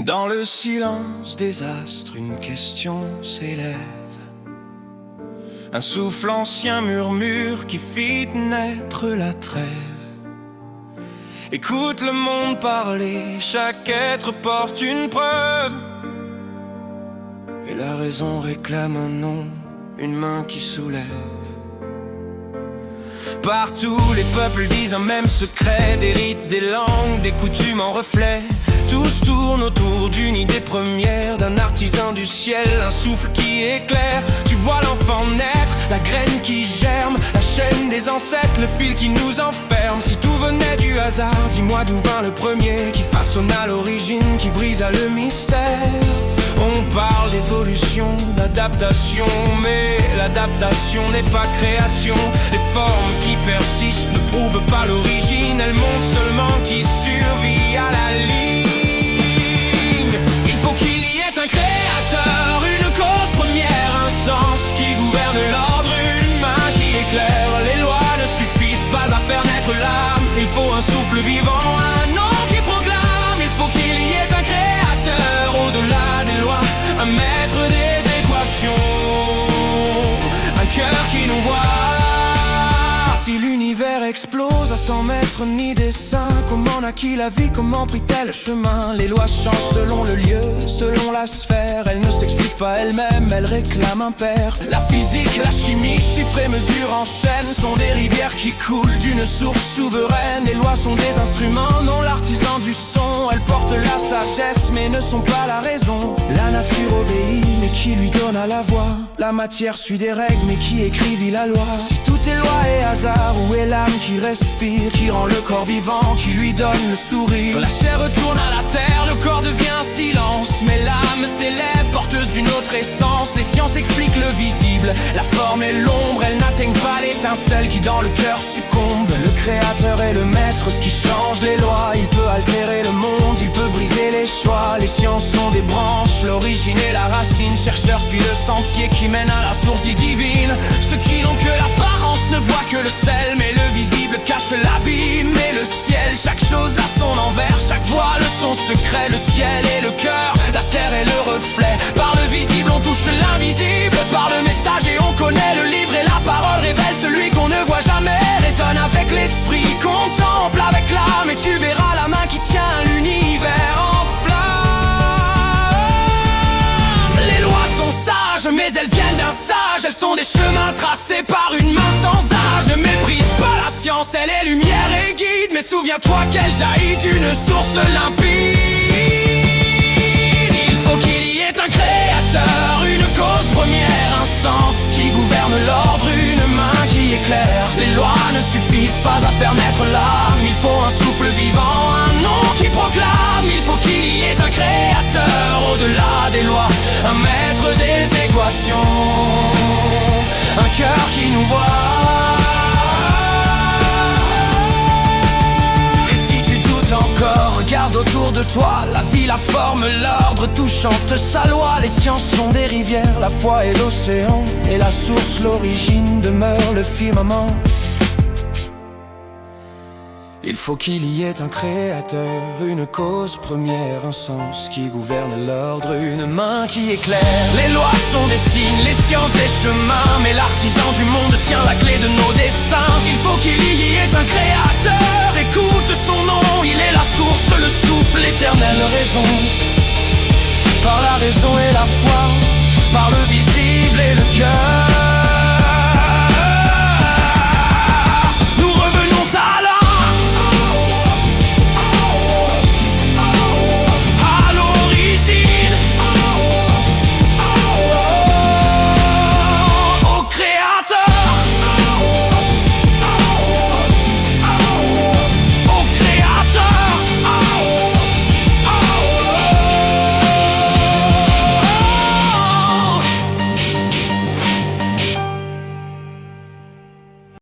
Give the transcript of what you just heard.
Dans le silence des astres, une question s'élève. Un souffle ancien murmure qui fit naître la trêve. Écoute le monde parler, chaque être porte une preuve. Et la raison réclame un nom, une main qui soulève. Partout les peuples disent un même secret, des rites, des langues, des coutumes en reflet. Tous tournent autour d'une idée première, d'un artisan du ciel, un souffle qui éclaire. Tu vois l'enfant naître, la graine qui germe, la chaîne des ancêtres, le fil qui nous enferme. Si tout venait du hasard, dis-moi d'où vint le premier qui façonna l'origine, qui brisa le mystère. On parle d'évolution, d'adaptation, mais l'adaptation n'est pas création. Les formes qui persistent ne prouvent pas l'origine, elles montrent seulement qui survit à la ligne. Il faut qu'il y ait un créateur, une cause première, un sens qui gouverne l'ordre, une main qui éclaire. Les lois ne suffisent pas à faire naître l'âme, il faut un souffle vivant, un nom qui proclame. Il faut qu'il y ait un créateur au-delà des lois, un maître des équations, un cœur qui nous voit. Si l'univers explose à 100 mètres ni dessin, comment naquit la vie, comment prit-elle le chemin? Les lois changent selon le lieu, selon la sphère. Elles ne s'expliquent pas elles-mêmes, elles réclament un père. La physique, la chimie, chiffres et mesures en chaîne sont des rivières qui coulent d'une source souveraine. Les lois sont des instruments, non l'artisan du son. Elles portent la sagesse mais ne sont pas la raison. La nature obéit mais qui lui donna la voix? La matière suit des règles mais qui écrivit la loi? Si tout est loi et hasard, où est l'âme qui respire, qui rend le corps vivant, qui lui donne le sourire? La chair retourne à la terre, le corps devient silence, mais l'âme s'élève, porteuse d'une autre essence. Les sciences expliquent le visible, la forme et l'ombre, elles n'atteignent pas l'étincelle qui dans le cœur succombe. Le créateur est le maître qui change les lois, il peut altérer le monde, il peut briser les choix. Les sciences sont des branches, l'origine et la racine. Chercheur suit le sentier qui mène à la source divine. Ceux qui n'ont que l'apparence ne voient que le sel, mais le visible cache l'abîme et le ciel. Chaque chose a son envers, chaque voile son secret. Le ciel et le cœur, la terre est le reflet. Par le visible on touche l'invisible, par le message et on connaît le livre. Et la parole révèle celui qu'on ne voit jamais. Résonne avec l'esprit, contemple avec l'âme, et tu verras la main qui tient l'univers en flamme. Les lois sont sages mais elles viennent d'un sage, elles sont des chemins tracés par une main sans âge. Ne méprise pas la science, elle est lumière et guide, mais souviens-toi qu'elle jaillit d'une source limpide. Il faut qu'il y ait un créateur, une cause première, un sens qui gouverne l'ordre, une main qui éclaire. Les lois ne suffisent pas à faire naître l'âme, il faut un souffle vivant, un nom qui proclame. Il faut qu'il y ait un créateur au-delà des lois, un maître des équations, un cœur qui nous voit. Et si tu doutes encore, regarde autour de toi. La vie, la forme, l'ordre, tout chante sa loi. Les sciences sont des rivières, la foi est l'océan, et la source, l'origine demeure le firmament. Il faut qu'il y ait un créateur, une cause première, un sens qui gouverne l'ordre, une main qui éclaire. Les lois sont des signes, les sciences des chemins, mais l'artisan du monde tient la clé de nos destins. Il faut qu'il y ait un créateur, écoute son nom, il est la source, le souffle, l'éternelle raison. Par la raison et la foi, par le visible et le cœur,